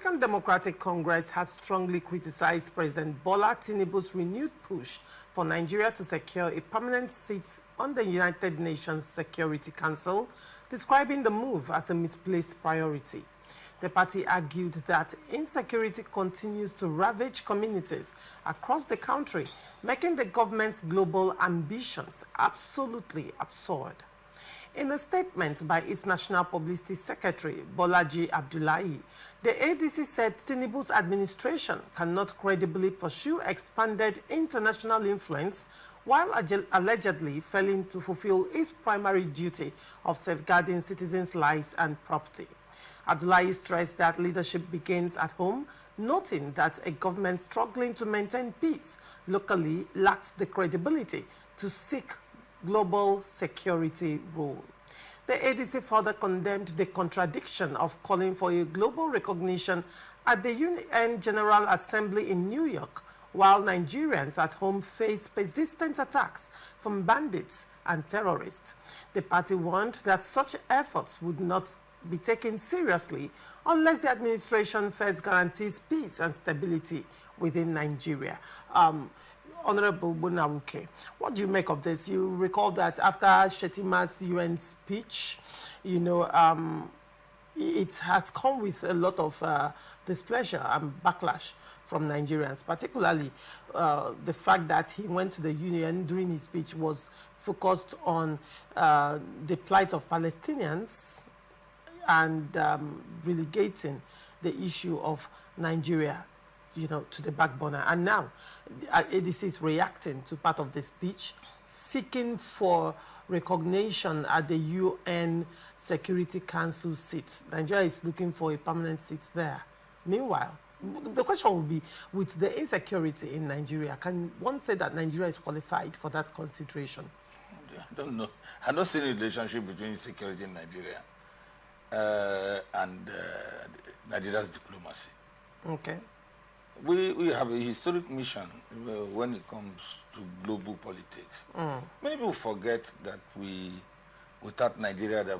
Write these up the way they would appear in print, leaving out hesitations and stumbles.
African Democratic Congress has strongly criticized President Bola Tinubu's renewed push for Nigeria to secure a permanent seat on the United Nations Security Council, describing the move as a misplaced priority. The party argued that insecurity continues to ravage communities across the country, making the government's global ambitions absolutely absurd. In a statement by its National Publicity Secretary, Bolaji Abdullahi, the ADC said Tinubu's administration cannot credibly pursue expanded international influence while allegedly failing to fulfill its primary duty of safeguarding citizens' lives and property. Abdullahi stressed that leadership begins at home, noting that a government struggling to maintain peace locally lacks the credibility to seek global security role. The ADC further condemned the contradiction of calling for a global recognition at the UN General Assembly in New York, while Nigerians at home face persistent attacks from bandits and terrorists. The party warned that such efforts would not be taken seriously unless the administration first guarantees peace and stability within Nigeria. Honorable Bonawuke, what do you make of this? You recall that after Shetima's UN speech, you know, it has come with a lot of displeasure and backlash from Nigerians, particularly the fact that he went to the UN during his speech was focused on the plight of Palestinians and relegating the issue of Nigeria, you know, to the back burner. And now ADC is reacting to part of the speech, seeking for recognition at the UN Security Council seats. Nigeria is looking for a permanent seat there. Meanwhile, the question will be, with the insecurity in Nigeria, can one say that Nigeria is qualified for that consideration? I don't know. I don't see any relationship between insecurity in Nigeria and Nigeria's diplomacy. Okay. We have a historic mission when it comes to global politics. Many people forget that without Nigeria, that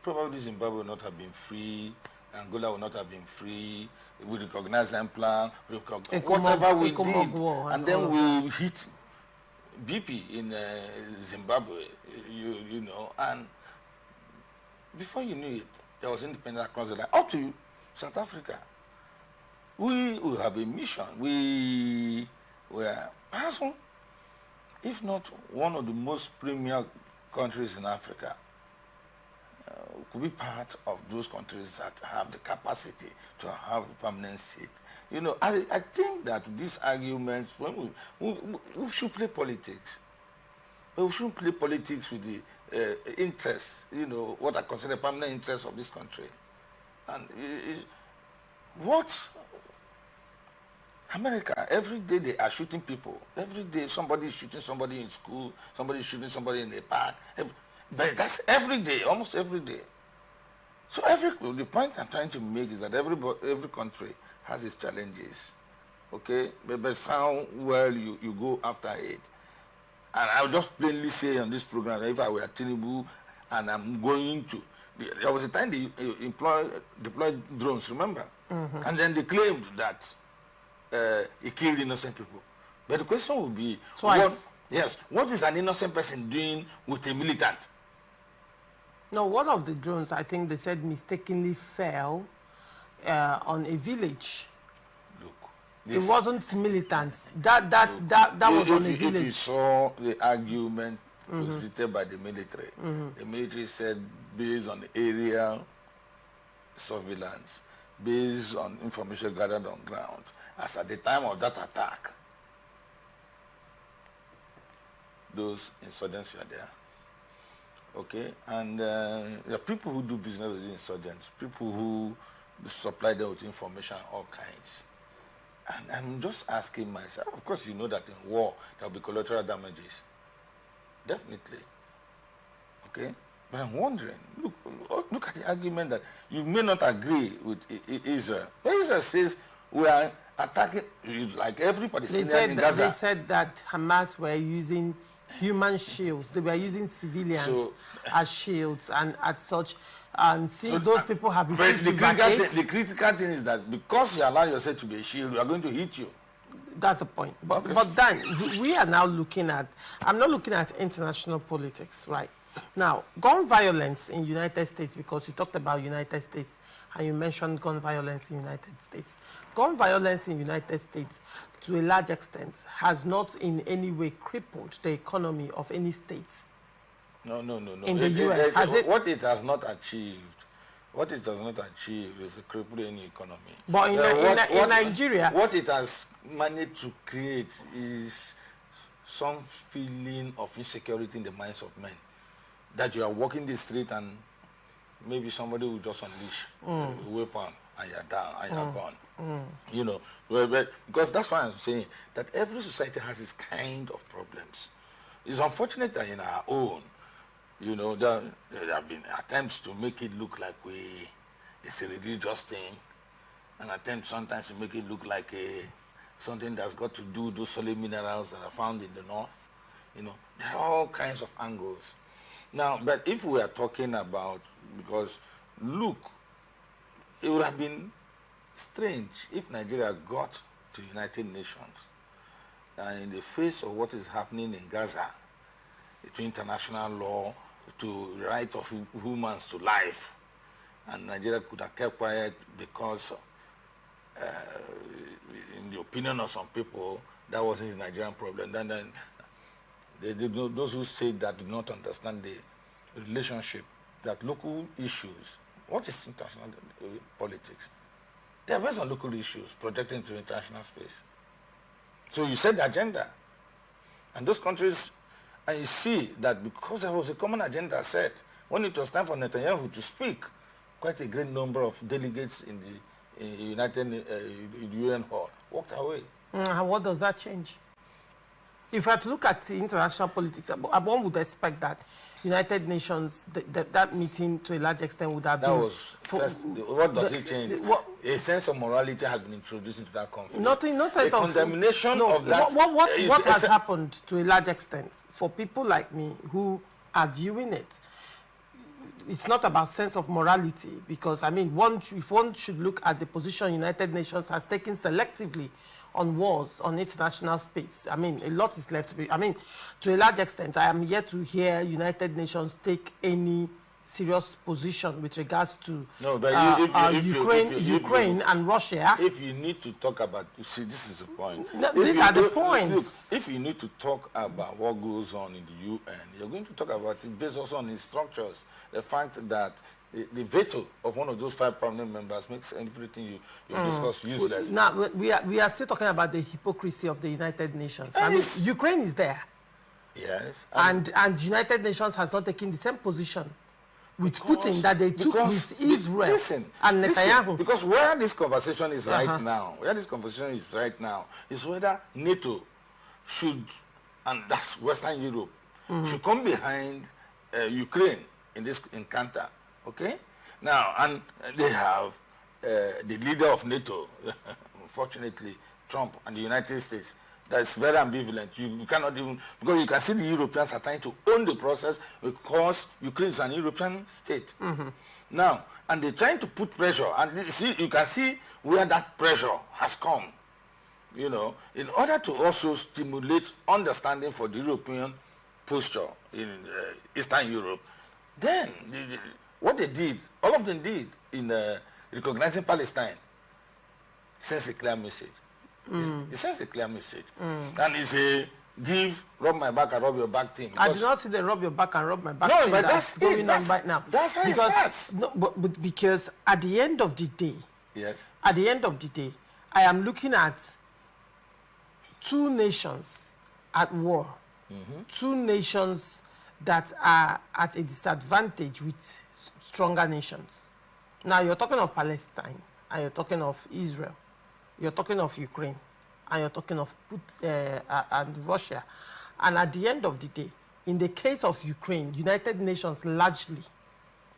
probably Zimbabwe would not have been free, Angola would not have been free. We recognize Empire, whatever we did, and then we hit BP in Zimbabwe, you know, and before you knew it, there was independence across the line. Up to South Africa. We have a mission. We were perhaps, if not one of the most premier countries in Africa, could be part of those countries that have the capacity to have a permanent seat. You know, I think that these arguments, when we should play politics, but we shouldn't play politics with the interests, you know, what I consider permanent interests of this country. And what America, every day they are shooting people. Every day somebody is shooting somebody in school, somebody is shooting somebody in the park. But that's every day, almost every day. So the point I'm trying to make is that every country has its challenges. Okay? But sound well, you go after it. And I'll just plainly say on this program, if I were Tinubu and I'm going to, there was a time they deployed drones, remember? And then they claimed that he killed innocent people. But the question would be, twice. What is an innocent person doing with a militant? No, one of the drones, I think they said, mistakenly fell on a village. Look, it wasn't militants. That was on a village. If you saw the argument presented by the military said, based on aerial surveillance, based on information gathered on ground, as at the time of that attack, those insurgents were there. Okay? And there are people who do business with the insurgents, people who supply them with information, all kinds. And I'm just asking myself, of course you know that in war there will be collateral damages. Definitely. Okay? But I'm wondering, look at the argument that you may not agree with Israel. But Israel says we are attacking, like every Palestinian in Gaza. They said that Hamas were using human shields. They were using civilians as shields, and as such, And since those people have refused to vacate... The critical thing is that because you allow yourself to be a shield, we are going to hit you. That's the point. But then, we are now looking at... I'm not looking at international politics, right? Now, gun violence in United States, because you talked about United States, and you mentioned gun violence in United States. Gun violence in United States, to a large extent, has not in any way crippled the economy of any state. No. In the U.S., has it? What it has not achieved is to cripple any economy. But in Nigeria... What it has managed to create is some feeling of insecurity in the minds of men. That you are walking the street and maybe somebody will just unleash a weapon and you're down and you're gone. You know, because that's why I'm saying that every society has its kind of problems. It's unfortunate that in our own, you know, there have been attempts to make it look like it's a religious thing, and attempts sometimes to make it look like something that's got to do with those solid minerals that are found in the north. You know, there are all kinds of angles. Now, but if we are talking about, because look, it would have been strange if Nigeria got to United Nations in the face of what is happening in Gaza, to international law, to right of humans to life, and Nigeria could have kept quiet because, in the opinion of some people, that wasn't a Nigerian problem. Then those who say that do not understand the relationship, that local issues, what is international politics? They are based on local issues projected into international space. So you set the agenda, and those countries, and you see that because there was a common agenda set, when it was time for Netanyahu to speak, quite a great number of delegates in the UN hall walked away. And what does that change? If I had to look at the international politics, one would expect that United Nations, that meeting to a large extent would have been... What does it change? A sense of morality has been introduced into that conflict. No sense of... condemnation of that... What has happened to a large extent for people like me who are viewing it? It's not about sense of morality, because, I mean, if one should look at the position United Nations has taken selectively on wars, on international space, I mean, a lot is left to be... I mean, to a large extent, I am yet to hear United Nations take any serious position with regards to Ukraine and Russia. If you need to talk about... You see, this is the point. No, these are the points. Look, if you need to talk about what goes on in the UN, you're going to talk about it based also on its structures. The fact that the veto of one of those 5 permanent members makes everything you discuss useless. Now, we are still talking about the hypocrisy of the United Nations. I mean, Ukraine is there. Yes. And United Nations has not taken the same position with Putin that they took with Israel and Netanyahu. Because where this conversation is right now, is whether NATO should, and that's Western Europe, should come behind Ukraine in this encounter. Okay? Now, and they have the leader of NATO, unfortunately, Trump, and the United States, that's very ambivalent. You cannot even, because you can see the Europeans are trying to own the process because Ukraine is an European state. Now, and they're trying to put pressure, and you can see where that pressure has come, you know, in order to also stimulate understanding for the European posture in Eastern Europe. Then, what they did, all of them did in recognizing Palestine, sends a clear message. It sends a clear message. And it's a rub my back and rub your back thing. I do not see the rub your back and rub my back thing that's going on right now. That's how it starts. No, but because at the end of the day, yes, at the end of the day, I am looking at 2 nations at war, 2 nations that are at a disadvantage with stronger nations. Now, you're talking of Palestine, and you're talking of Israel, you're talking of Ukraine, and you're talking of and Russia. And at the end of the day, in the case of Ukraine, United Nations largely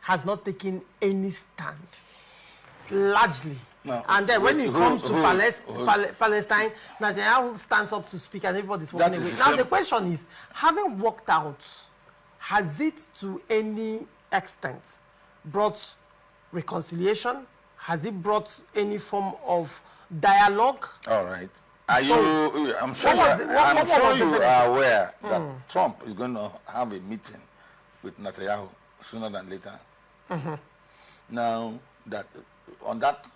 has not taken any stand. Largely. No, and then when it comes to Palestine, Netanyahu stands up to speak and everybody's walking away. Now the question is, having worked out, has it to any extent brought reconciliation? Has it brought any form of dialogue? All right. I'm sure you are aware that Trump is going to have a meeting with Netanyahu sooner than later. Now, that on that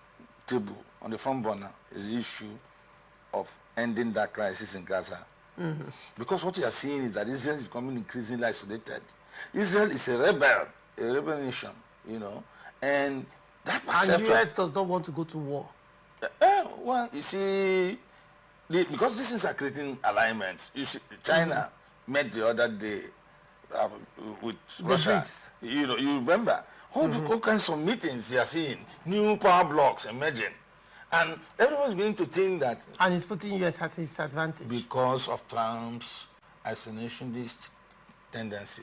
table, on the front burner, is the issue of ending that crisis in Gaza. Because what you are seeing is that Israel is becoming increasingly isolated. Israel is a rebel nation, you know, and that perception... And the U.S. does not want to go to war. Well, you see, because these things are creating alignments. You see, China met the other day with Russia. You know, you remember all kinds of meetings you are seeing, new power blocks emerging, and everyone's beginning to think that. And it's putting U.S. at disadvantage because of Trump's isolationist tendency.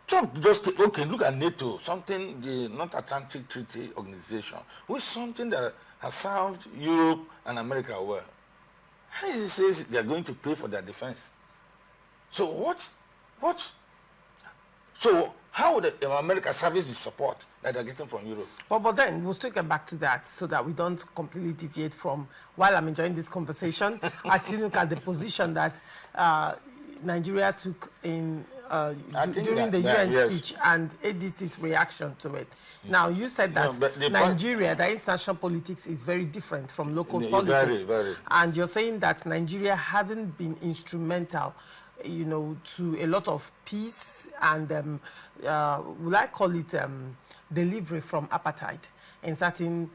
Trump just look at NATO, something the North Atlantic Treaty Organization, which is something that has served Europe and America well. And he says they are going to pay for their defense. So So how would America service the support that they're getting from Europe? Well, but then we'll still get back to that so that we don't completely deviate from, while I'm enjoying this conversation, I still look at the position that Nigeria took in during the UN speech and ADC's reaction to it. Now, you said that Nigeria, the international politics is very different from local politics. Very. And you're saying that Nigeria hasn't been instrumental, you know, to a lot of peace and, will I call it delivery from apartheid in certain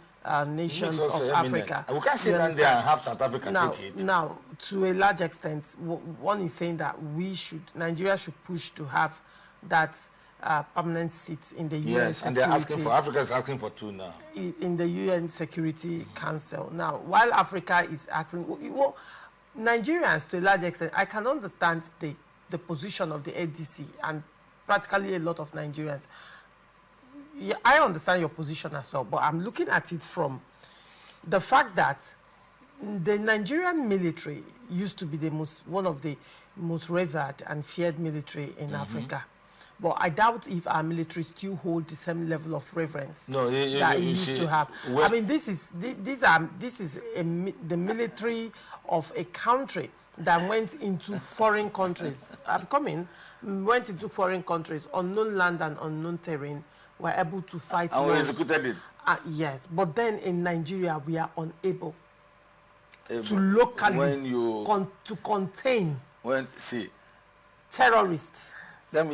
nations of Africa. We can't sit down there and have South Africa take it. Now, to a large extent, one is saying that Nigeria should push to have that permanent seat in the UN Security. And they're asking for, Africa is asking for 2 now. In the UN Security Council. Now, while Africa is asking, well, Nigerians, to a large extent, I can understand the position of the ADC and practically a lot of Nigerians. Yeah, I understand your position as well, but I'm looking at it from the fact that the Nigerian military used to be one of the most revered and feared military in Africa. But I doubt if our military still hold the same level of reverence that it used to have. I mean, this is the military of a country that went into foreign countries. Went into foreign countries, unknown land and unknown terrain, were able to fight. And we executed it. Yes, but then in Nigeria, we are unable to locally to contain terrorists. Let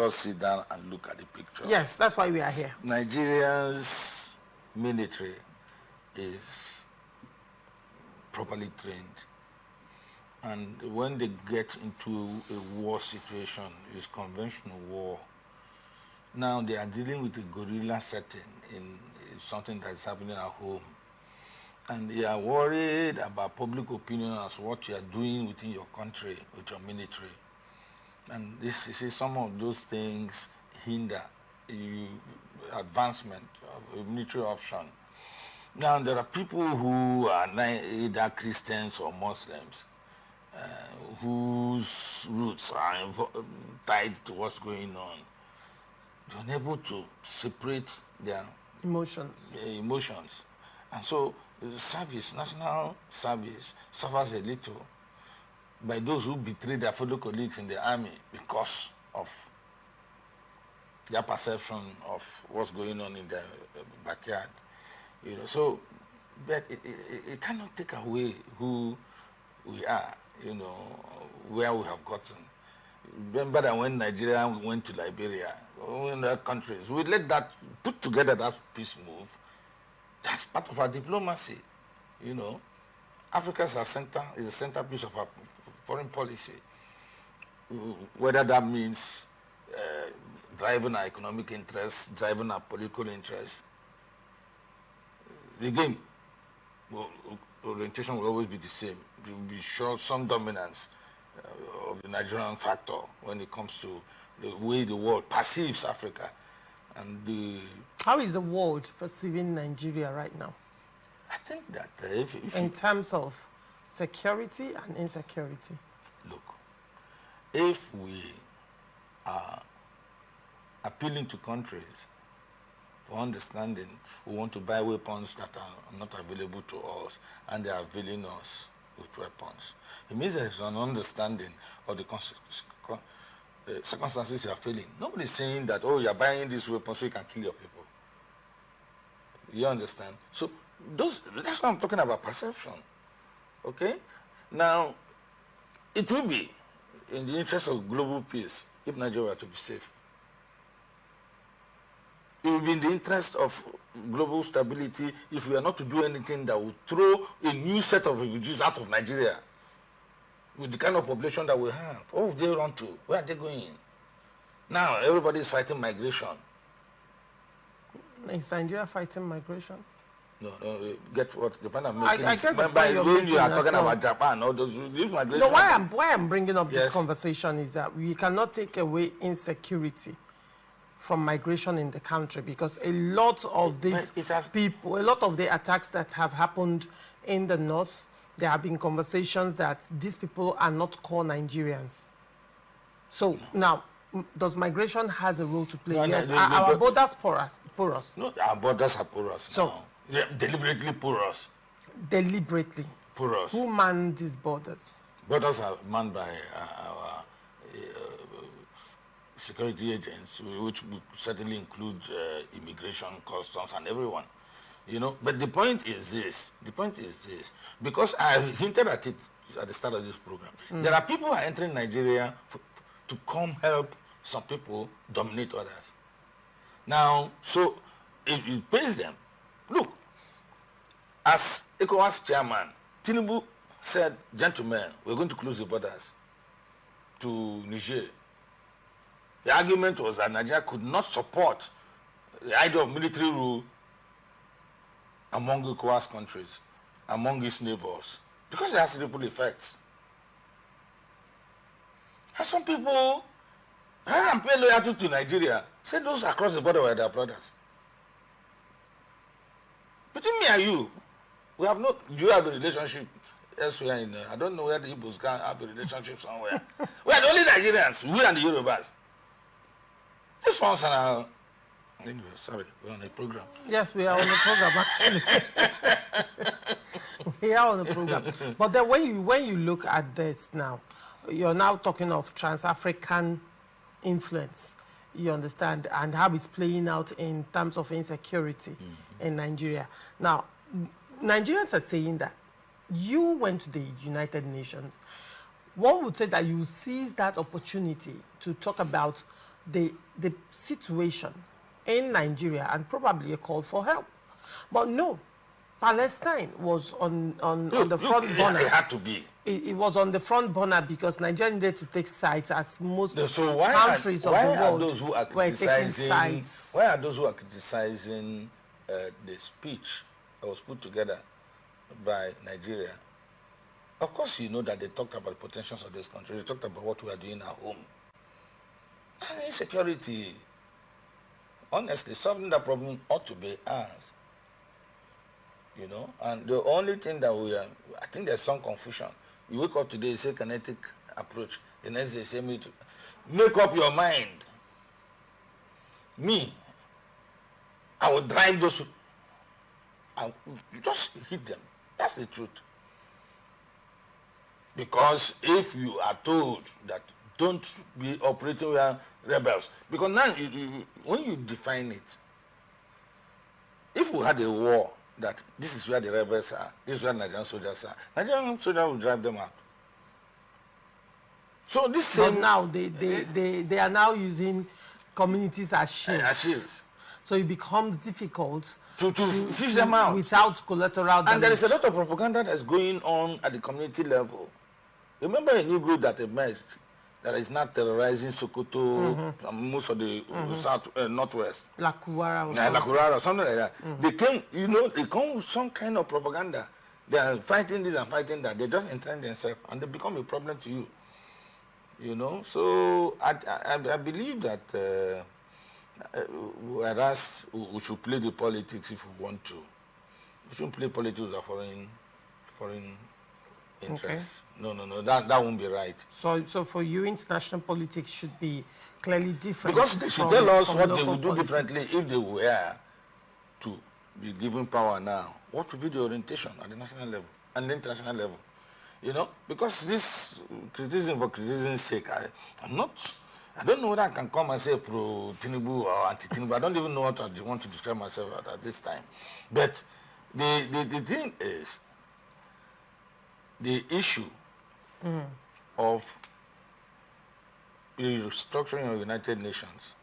us sit down and look at the picture. Yes, that's why we are here. Nigeria's military is properly trained. And when they get into a war situation, it's conventional war. Now they are dealing with a guerrilla setting in something that is happening at home. And they are worried about public opinion as to what you are doing within your country with your military. And some of those things hinder advancement of a military option. Now there are people who are either Christians or Muslims whose roots are tied to what's going on. They're unable to separate their emotions. And so national service suffers a little by those who betray their fellow colleagues in the army because of their perception of what's going on in their backyard. You know, so but it cannot take away who we are, you know, where we have gotten. Remember that when Nigeria went to Liberia, in other countries, we let that put together that peace move. That's part of our diplomacy, you know. Africa is a centerpiece of our foreign policy. Whether that means driving our economic interests, driving our political interests, the game orientation will always be the same. There will be some dominance of the Nigerian factor when it comes to the way the world perceives Africa. And how is the world perceiving Nigeria right now? I think that in terms of security and insecurity. Look, if we are appealing to countries for understanding who want to buy weapons that are not available to us, and they are availing us with weapons. It means there is an understanding of the circumstances you are feeling. Nobody is saying that, oh, you are buying this weapon so you can kill your people. You understand? So that's what I'm talking about, perception. Okay? Now, it will be in the interest of global peace if Nigeria were to be safe. It will be in the interest of global stability if we are not to do anything that will throw a new set of refugees out of Nigeria with the kind of population that we have. What will they run to? Where are they going? Now, everybody is fighting migration. Is Nigeria fighting migration? No, get what the point I'm making I is, get the remember point you're when you are making talking as well. about Japan, all those migration. No, why I'm bringing up Yes. this conversation is that we cannot take away insecurity from migration in the country, because a lot of these people, a lot of the attacks that have happened in the north, there have been conversations that these people are not core Nigerians. So now, does migration has a role to play? No, Yes, no, our borders porous. No, our borders are porous. So, now. Yeah, deliberately porous. Deliberately. Porous. Who manned these borders? Borders are manned by our security agents, which would certainly include immigration, customs, and everyone. You know, but the point is this. Because I hinted at it at the start of this program. There are people who are entering Nigeria to come help some people dominate others. Now, so it pays them. Look, as ECOWAS chairman, Tinubu said, gentlemen, we're going to close the borders to Niger. The argument was that Nigeria could not support the idea of military rule among ECOWAS countries, among its neighbors, because it has ripple effects. And some people, rather than pay loyalty to Nigeria, say those across the border were their brothers. Between me and you, we have not, do you have a relationship elsewhere in, I don't know where the Igbos can have a relationship somewhere. We are the only Nigerians, we and the Yorubas. This one's an, anyway, sorry, we're on a program. Yes, we are on the program, actually. We are on the program. But then when you look at this now, you're now talking of trans-African influence, you understand, and how it's playing out in terms of insecurity in Nigeria. Now, Nigerians are saying that you went to the United Nations. One would say that you seized that opportunity to talk about the situation in Nigeria and probably a call for help. But no, Palestine was on the front burner. It had to be. It was on the front burner because Nigeria needed to take sides, as most So countries of the world those who are were taking criticizing, sides. why are those who are criticizing the speech that was put together by Nigeria? Of course, you know that they talked about the potentials of this country. They talked about what we are doing at home. And insecurity, honestly, solving that problem ought to be ours. You know, and the only thing that we are, I think there's some confusion. You wake up today, you say kinetic approach. The next day, say me to make up your mind. Me, I will drive those, I just hit them. That's the truth. Because if you are told that don't be operating with rebels, because now when you define it, if we had a war, that this is where the rebels are, this is where Nigerian soldiers are, Nigerian soldiers will drive them out. So this same... But now they are now using communities as shields. As shields. So it becomes difficult to fish them out. Without collateral damage. And there is a lot of propaganda that's going on at the community level. Remember a new group that emerged that is not terrorizing Sokoto, most of the south, northwest. Lakurara or something like that. They came, they come with some kind of propaganda. They are fighting this and fighting that. They just entrench themselves and they become a problem to you. You know, so I believe that whereas we should play the politics if we want to, we shouldn't play politics with a foreign interests. Okay. No, that won't be right. So for you, international politics should be clearly different. Because they should tell us what they would do differently if they were to be given power now. What would be the orientation at the national level and the international level? You know, because this criticism for criticism's sake, I don't know whether I can come and say pro-Tinubu or anti-Tinubu. I don't even know what I want to describe myself at this time. But the thing is, the issue of the restructuring of the United Nations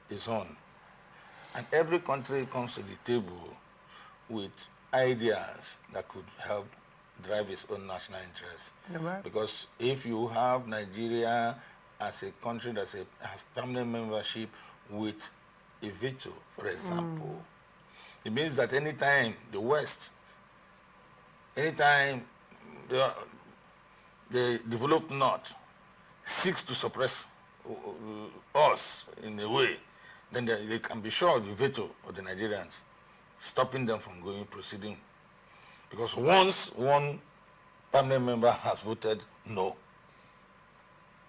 is on. And every country comes to the table with ideas that could help drive its own national interests. Right. Because if you have Nigeria as a country that has permanent membership with a veto, for example, it means that anytime the West, anytime the developed North seeks to suppress us in a way, then they can be sure of the veto of the Nigerians, stopping them from proceeding. Because once one permanent member has voted no,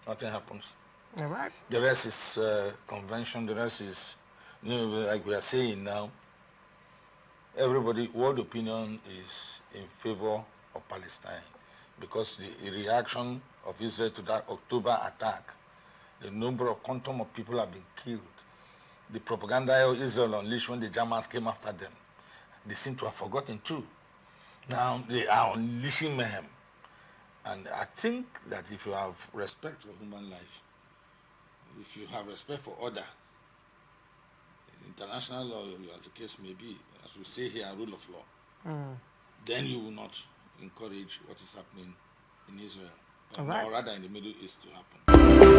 nothing happens. All right. The rest is convention, the rest is, like we are saying now, world opinion is in favor of Palestine because the reaction of Israel to that October attack, the number of quantum of people have been killed. The propaganda Israel unleashed when the Germans came after them, they seem to have forgotten too. Now they are unleashing mayhem. And I think that if you have respect for human life, if you have respect for order, international law, as the case may be, as we say here, rule of law, then you will not encourage what is happening in Israel, or rather in the Middle East to happen.